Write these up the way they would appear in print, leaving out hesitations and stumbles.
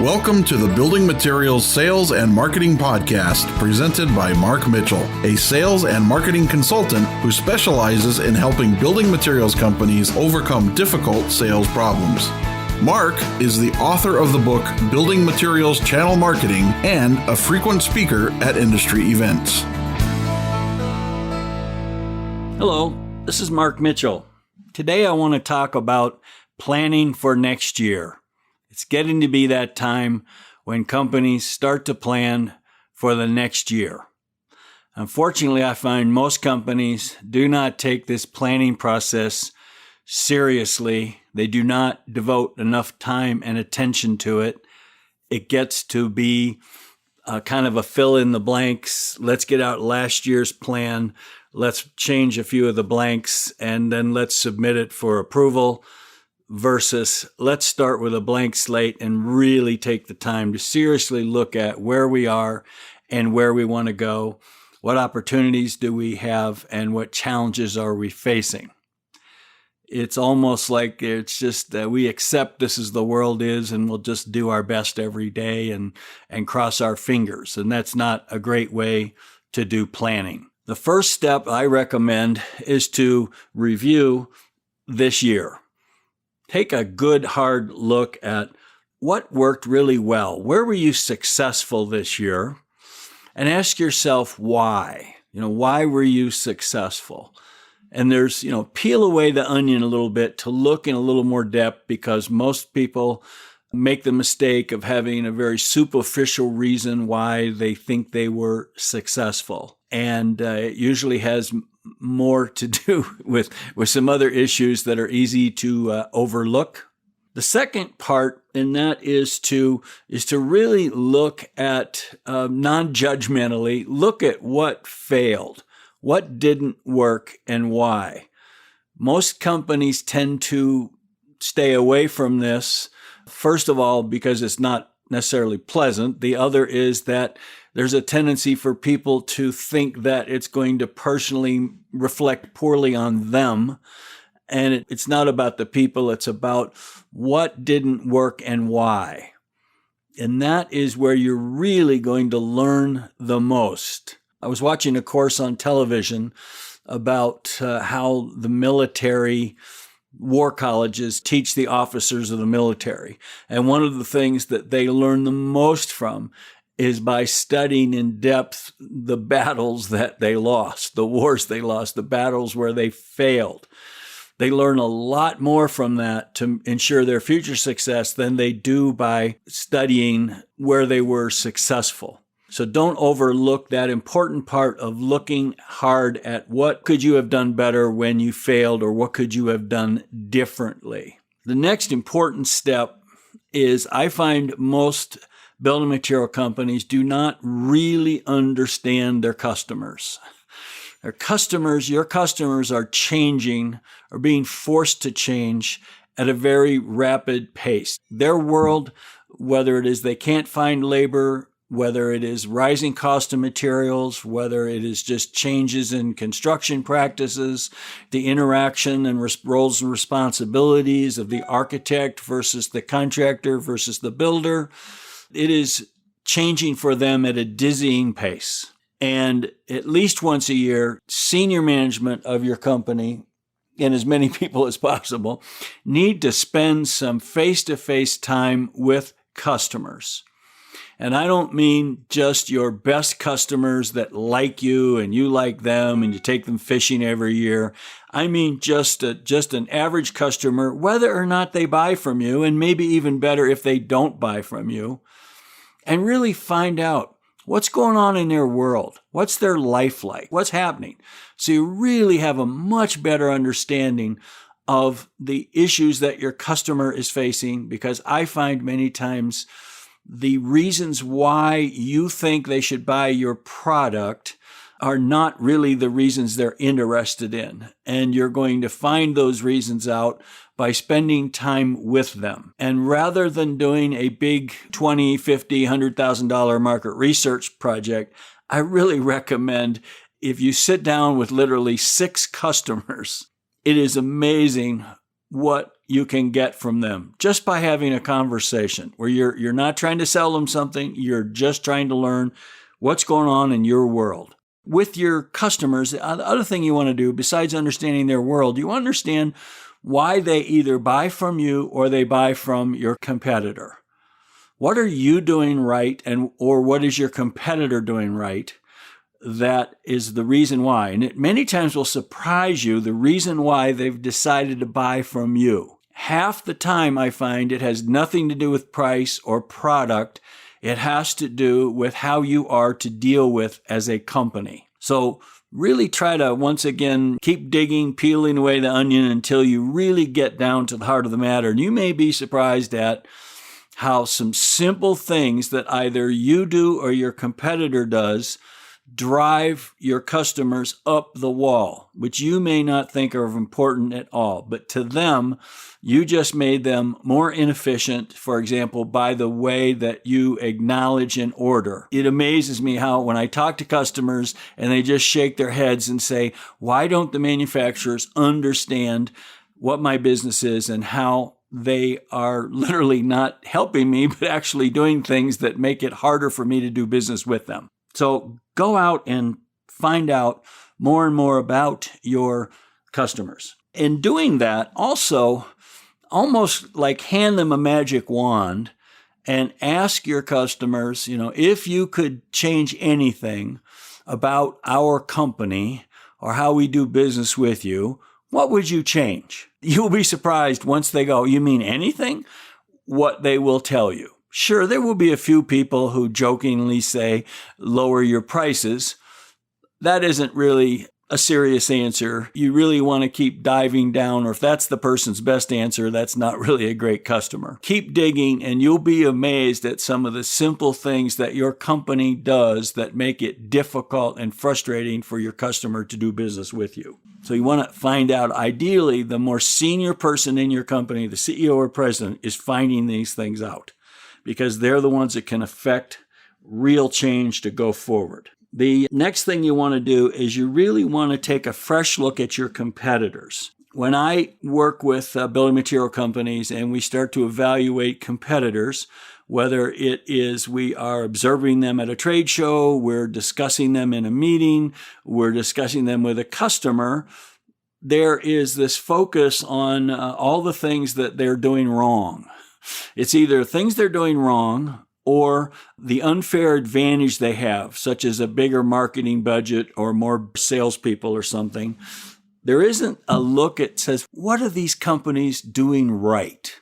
Welcome to the Building Materials Sales and Marketing Podcast, presented by Mark Mitchell, a sales and marketing consultant who specializes in helping building materials companies overcome difficult sales problems. Mark is the author of the book Building Materials Channel Marketing and a frequent speaker at industry events. Hello, this is Mark Mitchell. Today I want to talk about planning for next year. It's getting to be that time when companies start to plan for the next year. Unfortunately, I find most companies do not take this planning process seriously. They do not devote enough time and attention to it. It gets to be kind of a fill in the blanks. Let's get out last year's plan. Let's change a few of the blanks and then let's submit it for approval. Versus let's start with a blank slate and really take the time to seriously look at where we are and where we want to go. What opportunities do we have and what challenges are we facing? It's almost like it's just that we accept this as the world is and we'll just do our best every day and cross our fingers. And that's not a great way to do planning. The first step I recommend is to review this year. Take a good hard look at what worked really well. Where were you successful this year? And ask yourself why. Why were you successful? And there's, peel away the onion a little bit to look in a little more depth, because most people make the mistake of having a very superficial reason why they think they were successful. And it usually has more to do with some other issues that are easy to overlook. The second part in that is to really look at non-judgmentally, look at what failed, what didn't work, and why. Most companies tend to stay away from this. First of all, because it's not necessarily pleasant. The other is that there's a tendency for people to think that it's going to personally reflect poorly on them. And it's not about the people, it's about what didn't work and why. And that is where you're really going to learn the most. I was watching a course on television about how the military war colleges teach the officers of the military. And one of the things that they learn the most from is by studying in depth the battles that they lost, the wars they lost, the battles where they failed. They learn a lot more from that to ensure their future success than they do by studying where they were successful. So don't overlook that important part of looking hard at what could you have done better when you failed, or what could you have done differently. The next important step is I find most building material companies do not really understand their customers. Your customers are changing, are being forced to change at a very rapid pace. Their world, whether it is they can't find labor, whether it is rising cost of materials, whether it is just changes in construction practices, the interaction and roles and responsibilities of the architect versus the contractor versus the builder, it is changing for them at a dizzying pace. And at least once a year, senior management of your company, and as many people as possible, need to spend some face-to-face time with customers. And I don't mean just your best customers that like you and you like them and you take them fishing every year. I mean just an average customer, whether or not they buy from you, and maybe even better if they don't buy from you, and really find out what's going on in their world. What's their life like? What's happening? So you really have a much better understanding of the issues that your customer is facing, because I find many times the reasons why you think they should buy your product are not really the reasons they're interested in. And you're going to find those reasons out by spending time with them. And rather than doing a big $20,000, $50,000, $100,000 market research project, I really recommend if you sit down with literally 6 customers, it is amazing what you can get from them just by having a conversation where you're not trying to sell them something. You're just trying to learn what's going on in your world. With your customers, the other thing you want to do besides understanding their world, you understand why they either buy from you or they buy from your competitor. What are you doing right or what is your competitor doing right? That is the reason why. And it many times will surprise you the reason why they've decided to buy from you. Half the time I find it has nothing to do with price or product. It has to do with how you are to deal with as a company. So really try to, once again, keep digging, peeling away the onion until you really get down to the heart of the matter. And you may be surprised at how some simple things that either you do or your competitor does drive your customers up the wall, which you may not think are important at all. But to them, you just made them more inefficient, for example, by the way that you acknowledge an order. It amazes me how when I talk to customers and they just shake their heads and say, why don't the manufacturers understand what my business is and how they are literally not helping me, but actually doing things that make it harder for me to do business with them. So go out and find out more and more about your customers. In doing that, also almost like hand them a magic wand and ask your customers, if you could change anything about our company or how we do business with you, what would you change? You'll be surprised once they go, you mean anything? What they will tell you. Sure, there will be a few people who jokingly say, lower your prices. That isn't really a serious answer. You really want to keep diving down, or if that's the person's best answer, that's not really a great customer. Keep digging, and you'll be amazed at some of the simple things that your company does that make it difficult and frustrating for your customer to do business with you. So you want to find out, ideally, the more senior person in your company, the CEO or president, is finding these things out, because they're the ones that can affect real change to go forward. The next thing you want to do is you really want to take a fresh look at your competitors. When I work with building material companies and we start to evaluate competitors, whether it is we are observing them at a trade show, we're discussing them in a meeting, we're discussing them with a customer, there is this focus on all the things that they're doing wrong. It's either things they're doing wrong or the unfair advantage they have, such as a bigger marketing budget or more salespeople or something. There isn't a look at says, what are these companies doing right?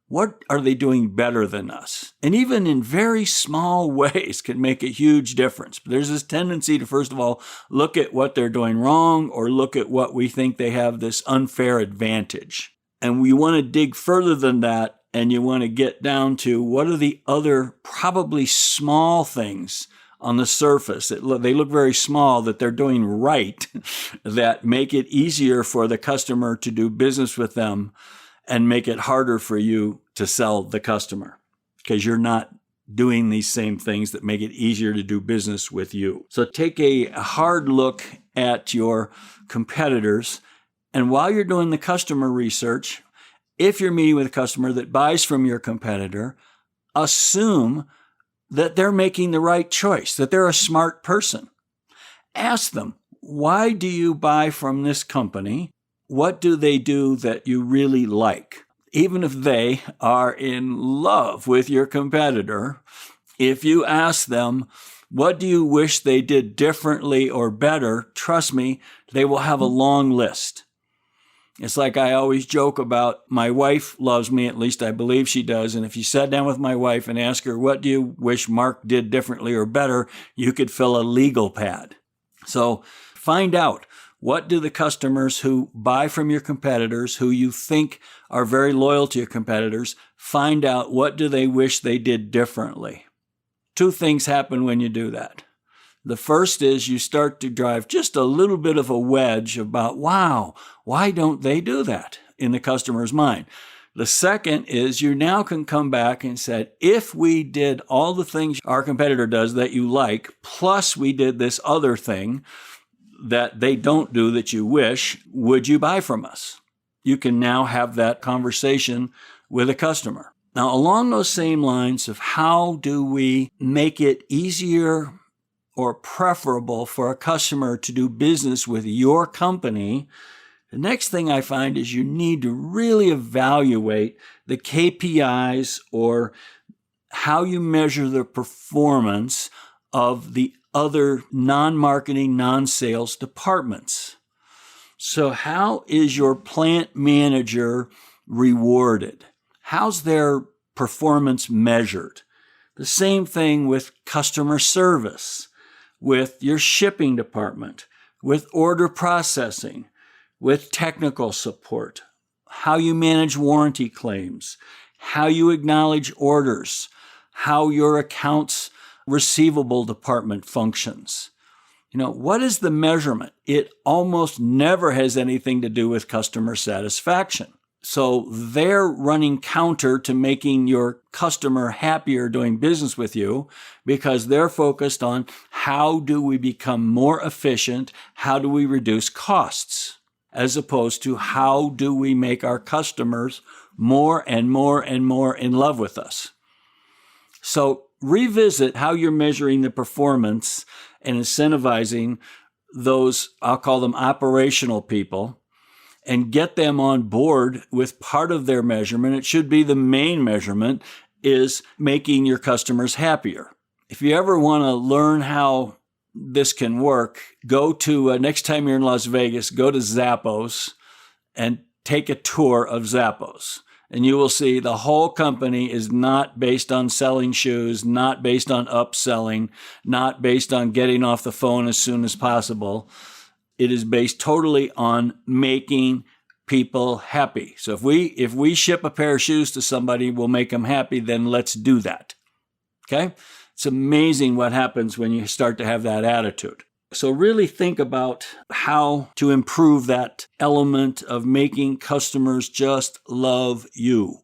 What are they doing better than us? And even in very small ways can make a huge difference. But there's this tendency to, first of all, look at what they're doing wrong or look at what we think they have this unfair advantage. And we want to dig further than that. And you want to get down to what are the other probably small things on the surface. They look very small that they're doing right that make it easier for the customer to do business with them and make it harder for you to sell the customer because you're not doing these same things that make it easier to do business with you. So take a hard look at your competitors. And while you're doing the customer research, if you're meeting with a customer that buys from your competitor, assume that they're making the right choice, that they're a smart person. Ask them, why do you buy from this company? What do they do that you really like? Even if they are in love with your competitor, if you ask them, what do you wish they did differently or better? Trust me, they will have a long list. It's like I always joke about my wife loves me, at least I believe she does. And if you sat down with my wife and asked her, what do you wish Mark did differently or better? You could fill a legal pad. So find out, what do the customers who buy from your competitors, who you think are very loyal to your competitors, find out what do they wish they did differently. Two things happen when you do that. The first is you start to drive just a little bit of a wedge about, wow, why don't they do that in the customer's mind? The second is you now can come back and say, if we did all the things our competitor does that you like, plus we did this other thing that they don't do that you wish, would you buy from us? you can now have that conversation with a customer. Now, along those same lines of how do we make it easier or preferable for a customer to do business with your company, the next thing I find is you need to really evaluate the KPIs or how you measure the performance of the other non-marketing, non-sales departments. So how is your plant manager rewarded? How's their performance measured? The same thing with customer service, with your shipping department, with order processing, with technical support, how you manage warranty claims, how you acknowledge orders, how your accounts receivable department functions. What is the measurement? It almost never has anything to do with customer satisfaction. So they're running counter to making your customer happier doing business with you because they're focused on how do we become more efficient? How do we reduce costs? As opposed to how do we make our customers more and more and more in love with us? So revisit how you're measuring the performance and incentivizing those, I'll call them operational people, and get them on board with part of their measurement. It should be the main measurement is making your customers happier. If you ever want to learn how this can work, go to, next time you're in Las Vegas, go to Zappos and take a tour of Zappos. And you will see the whole company is not based on selling shoes, not based on upselling, not based on getting off the phone as soon as possible. It is based totally on making people happy. So if we ship a pair of shoes to somebody, we'll make them happy, then let's do that. Okay? It's amazing what happens when you start to have that attitude. So really think about how to improve that element of making customers just love you.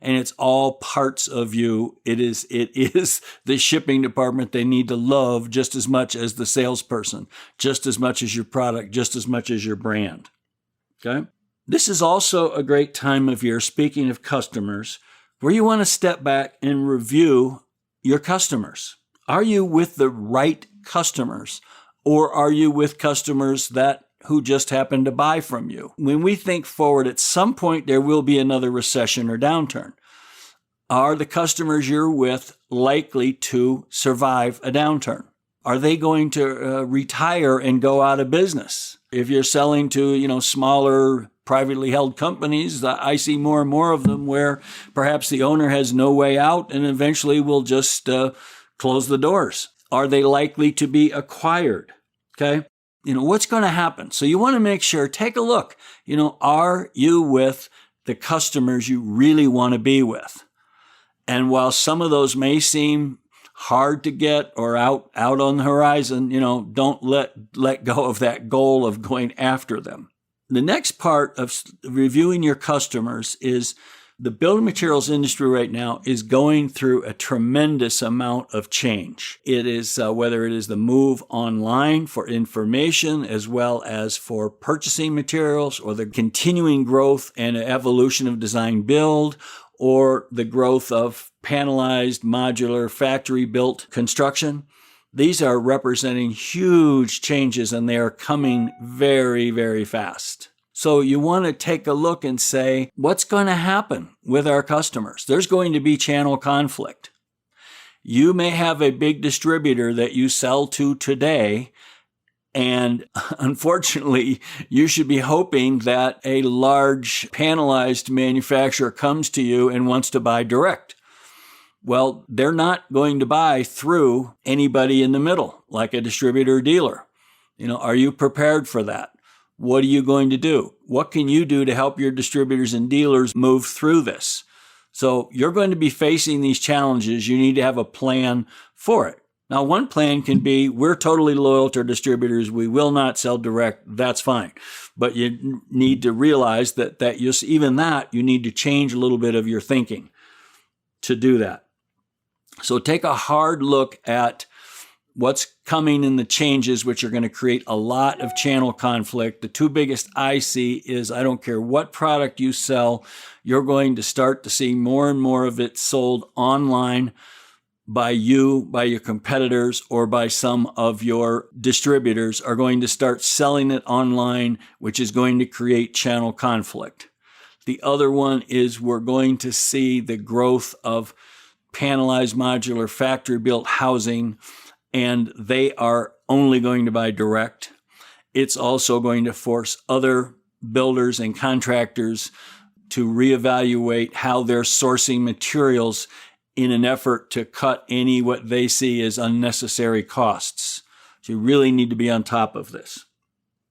And it's all parts of you. It is the shipping department they need to love just as much as the salesperson, just as much as your product, just as much as your brand. Okay? This is also a great time of year, speaking of customers, where you want to step back and review your customers. Are you with the right customers? Or are you with customers who just happen to buy from you? When we think forward, at some point there will be another recession or downturn. Are the customers you're with likely to survive a downturn? Are they going to retire and go out of business? If you're selling to, smaller privately held companies, I see more and more of them where perhaps the owner has no way out and eventually will just close the doors. Are they likely to be acquired? Okay. What's going to happen? So you want to make sure, take a look, are you with the customers you really want to be with? And while some of those may seem hard to get or out on the horizon, don't let go of that goal of going after them. The next part of reviewing your customers is the building materials industry right now is going through a tremendous amount of change. It is whether it is the move online for information as well as for purchasing materials, or the continuing growth and evolution of design build, or the growth of panelized, modular, factory-built construction. These are representing huge changes, and they are coming very, very fast. So you want to take a look and say, what's going to happen with our customers? There's going to be channel conflict. You may have a big distributor that you sell to today, and unfortunately, you should be hoping that a large panelized manufacturer comes to you and wants to buy direct. Well, they're not going to buy through anybody in the middle, like a distributor or dealer. Are you prepared for that? What are you going to do? What can you do to help your distributors and dealers move through this? So you're going to be facing these challenges. You need to have a plan for it. Now, one plan can be, we're totally loyal to our distributors. We will not sell direct. That's fine. But you need to realize that you need to change a little bit of your thinking to do that. So take a hard look at what's coming in the changes, which are going to create a lot of channel conflict. The two biggest I see is I don't care what product you sell, you're going to start to see more and more of it sold online by you, by your competitors, or by some of your distributors are going to start selling it online, which is going to create channel conflict. The other one is we're going to see the growth of panelized modular factory-built housing, and they are only going to buy direct. It's also going to force other builders and contractors to reevaluate how they're sourcing materials in an effort to cut any what they see as unnecessary costs. So you really need to be on top of this.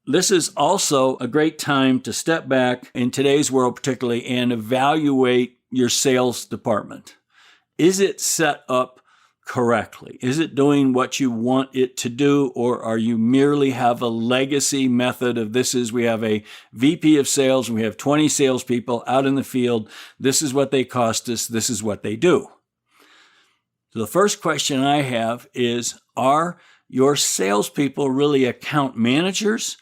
This is also a great time to step back in today's world particularly and evaluate your sales department. Is it set up correctly? Is it doing what you want it to do, or are you merely have a legacy method of we have a VP of sales and we have 20 salespeople out in the field. This is what they cost us. This is what they do. So the first question I have is, are your salespeople really account managers,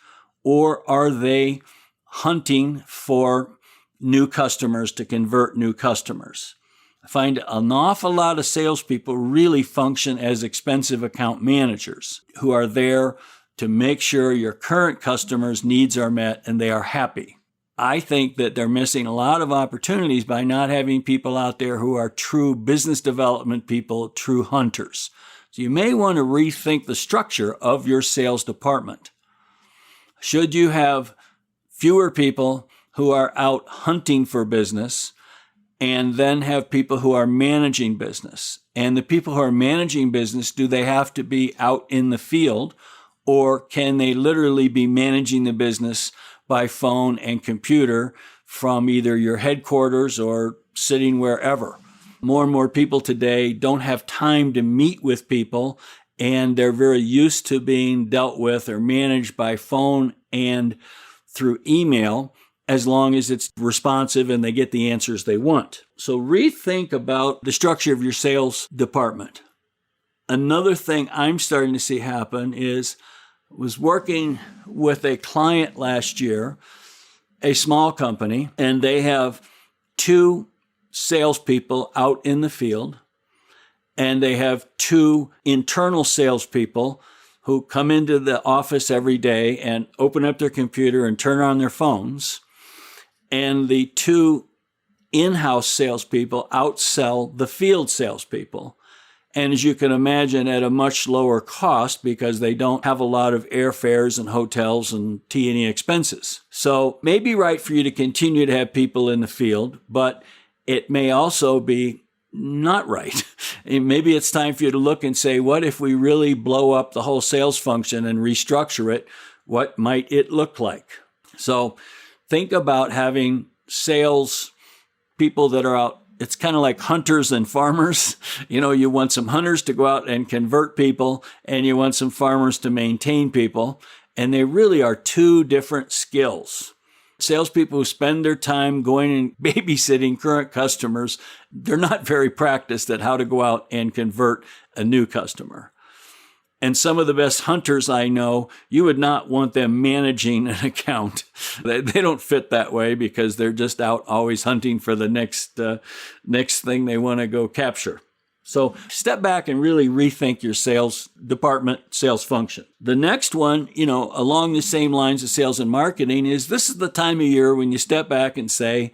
or are they hunting for new customers to convert new customers? I find an awful lot of salespeople really function as expensive account managers who are there to make sure your current customers' needs are met and they are happy. I think that they're missing a lot of opportunities by not having people out there who are true business development people, true hunters. So you may want to rethink the structure of your sales department. Should you have fewer people who are out hunting for business and then have people who are managing business? And the people who are managing business, do they have to be out in the field, or can they literally be managing the business by phone and computer from either your headquarters or sitting wherever? More and more people today don't have time to meet with people, and they're very used to being dealt with or managed by phone and through email, as long as it's responsive and they get the answers they want. So rethink about the structure of your sales department. Another thing I'm starting to see happen is, I was working with a client last year, a small company, and they have 2 salespeople out in the field, and they have 2 internal salespeople who come into the office every day and open up their computer and turn on their phones. And the 2 in-house salespeople outsell the field salespeople. And as you can imagine, at a much lower cost because they don't have a lot of airfares and hotels and T&E expenses. So may be right for you to continue to have people in the field, but it may also be not right. Maybe it's time for you to look and say, what if we really blow up the whole sales function and restructure it? What might it look like? So think about having sales people that are out. It's kind of like hunters and farmers. You want some hunters to go out and convert people, and you want some farmers to maintain people. And they really are 2 different skills. Salespeople who spend their time going and babysitting current customers, they're not very practiced at how to go out and convert a new customer. And some of the best hunters I know, you would not want them managing an account. They don't fit that way because they're just out always hunting for the next thing they want to go capture. So step back and really rethink your sales department, sales function. The next one, along the same lines of sales and marketing, is this is the time of year when you step back and say,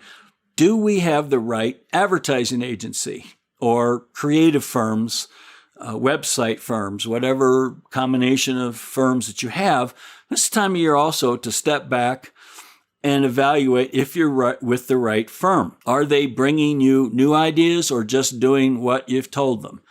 do we have the right advertising agency or creative firms, website firms, whatever combination of firms that you have? This is the time of year also to step back and evaluate if you're with the right firm. Are they bringing you new ideas or just doing what you've told them?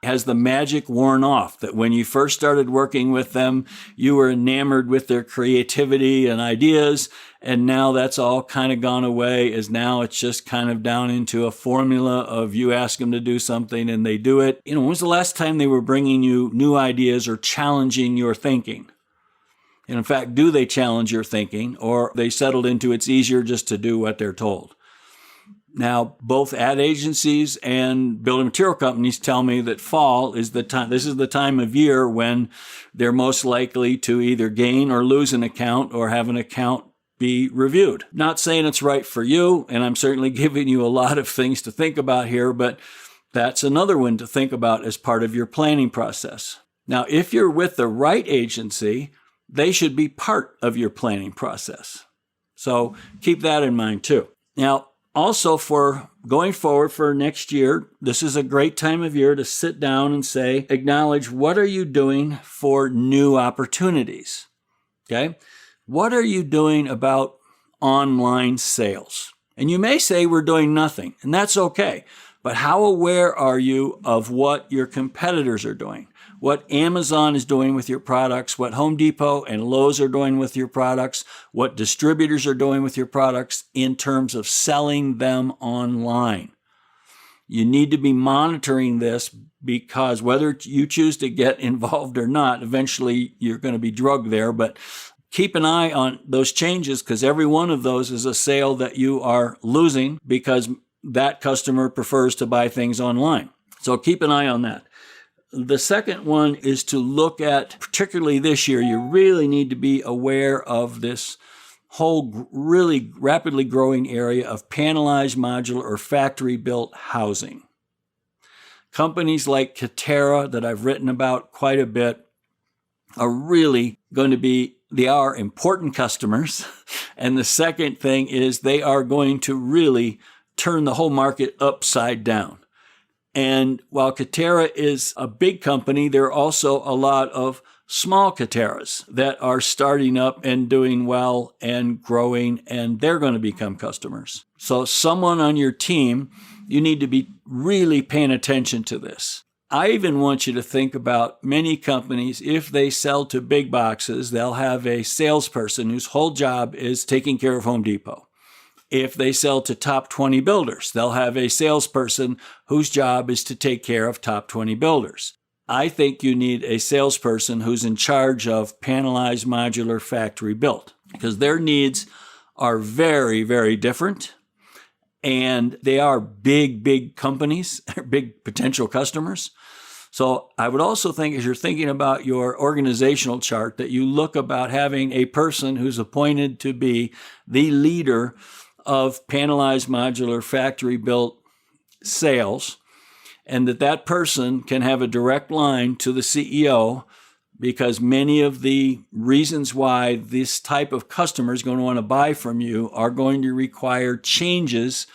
Has the magic worn off that when you first started working with them, you were enamored with their creativity and ideas, and now that's all kind of gone away, as now it's just kind of down into a formula of you ask them to do something and they do it? When was the last time they were bringing you new ideas or challenging your thinking? And in fact, do they challenge your thinking, or they settled into it's easier just to do what they're told? Now, both ad agencies and building material companies tell me that fall is the time. This is the time of year when they're most likely to either gain or lose an account or have an account be reviewed. Not saying it's right for you, and I'm certainly giving you a lot of things to think about here, but that's another one to think about as part of your planning process. Now, if you're with the right agency, they should be part of your planning process. So keep that in mind too. Now, also for going forward for next year, this is a great time of year to sit down and say, acknowledge what are you doing for new opportunities? Okay? What are you doing about online sales? And you may say we're doing nothing, and that's okay. But how aware are you of what your competitors are doing? What Amazon is doing with your products, what Home Depot and Lowe's are doing with your products, what distributors are doing with your products in terms of selling them online. You need to be monitoring this because whether you choose to get involved or not, eventually you're going to be drugged there. But keep an eye on those changes because every one of those is a sale that you are losing because that customer prefers to buy things online. So keep an eye on that. The second one is to look at, particularly this year, you really need to be aware of this whole really rapidly growing area of panelized modular or factory-built housing. Companies like Katerra that I've written about quite a bit are really going to be, they are important customers. And the second thing is they are going to really turn the whole market upside down. And while Katerra is a big company, there are also a lot of small Katerras that are starting up and doing well and growing, and they're going to become customers. So someone on your team, you need to be really paying attention to this. I even want you to think about many companies, if they sell to big boxes, they'll have a salesperson whose whole job is taking care of Home Depot. If they sell to top 20 builders, they'll have a salesperson whose job is to take care of top 20 builders. I think you need a salesperson who's in charge of panelized modular factory built because their needs are very, very different. And they are big companies, big potential customers. So I would also think as you're thinking about your organizational chart that you look about having a person who's appointed to be the leader of panelized modular factory built sales, and that person can have a direct line to the CEO because many of the reasons why this type of customer is going to want to buy from you are going to require changes,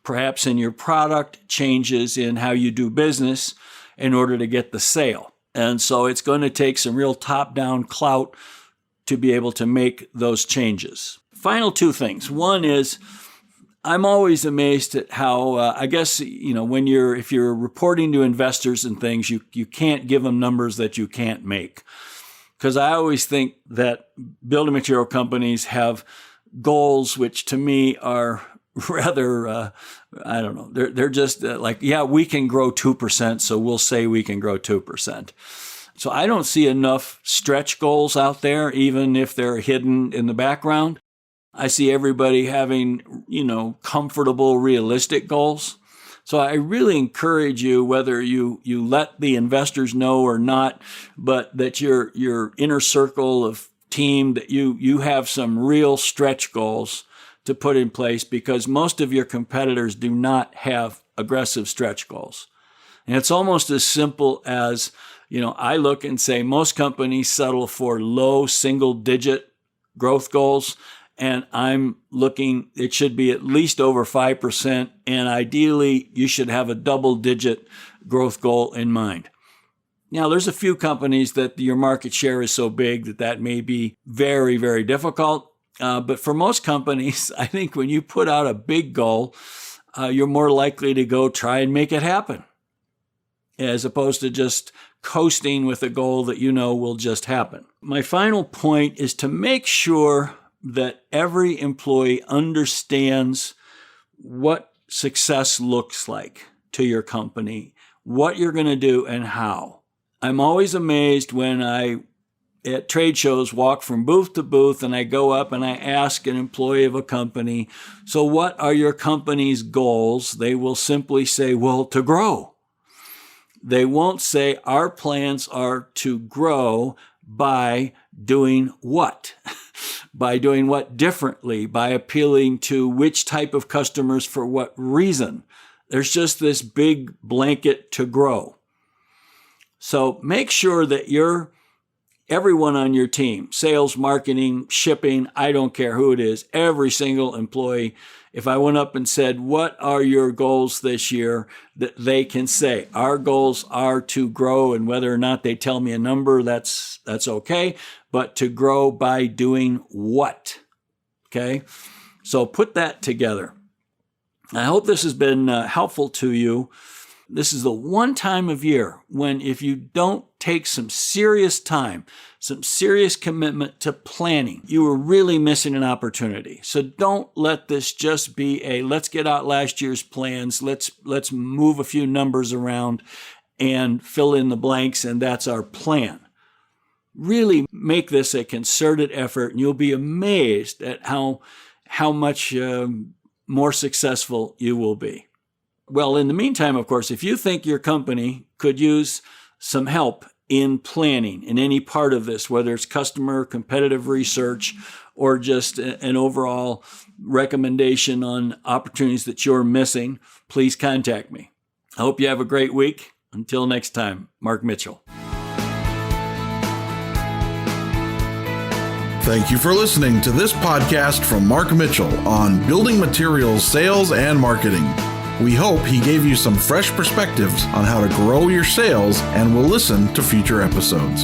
perhaps in your product, changes in how you do business in order to get the sale. And so it's going to take some real top-down clout to be able to make those changes. Final two things. One is I'm always amazed at how, I guess, if you're reporting to investors and things, you can't give them numbers that you can't make. Because I always think that building material companies have goals which to me are rather, I don't know, they're just we can grow 2%, so we'll say we can grow 2%. So I don't see enough stretch goals out there, even if they're hidden in the background. I see everybody having, comfortable, realistic goals. So I really encourage you, whether you let the investors know or not, but that your inner circle of team, that you have some real stretch goals to put in place because most of your competitors do not have aggressive stretch goals. And it's almost as simple as, I look and say most companies settle for low single-digit growth goals. And I'm looking, it should be at least over 5%. And ideally, you should have a double-digit growth goal in mind. Now, there's a few companies that your market share is so big that may be very, very difficult. But for most companies, I think when you put out a big goal, you're more likely to go try and make it happen, as opposed to just coasting with a goal that will just happen. My final point is to make sure that every employee understands what success looks like to your company, what you're going to do and how. I'm always amazed when I at trade shows walk from booth to booth, and I go up and I ask an employee of a company, so what are your company's goals? They will simply say, well, to grow. They won't say our plans are to grow by doing what? By doing what differently? By appealing to which type of customers for what reason? There's just this big blanket to grow. So make sure that everyone on your team, sales, marketing, shipping, I don't care who it is, every single employee, if I went up and said, what are your goals this year, that they can say, our goals are to grow, and whether or not they tell me a number, that's okay, but to grow by doing what? Okay? So put that together. I hope this has been helpful to you. This is the one time of year when if you don't take some serious time, some serious commitment to planning, you are really missing an opportunity. So don't let this just be a let's get out last year's plans, let's move a few numbers around and fill in the blanks, and that's our plan. Really make this a concerted effort, and you'll be amazed at how much more successful you will be. Well, in the meantime, of course, if you think your company could use some help in planning in any part of this, whether it's customer, competitive research, or just an overall recommendation on opportunities that you're missing, please contact me. I hope you have a great week. Until next time, Mark Mitchell. Thank you for listening to this podcast from Mark Mitchell on building materials, sales, and marketing. We hope he gave you some fresh perspectives on how to grow your sales, and will listen to future episodes.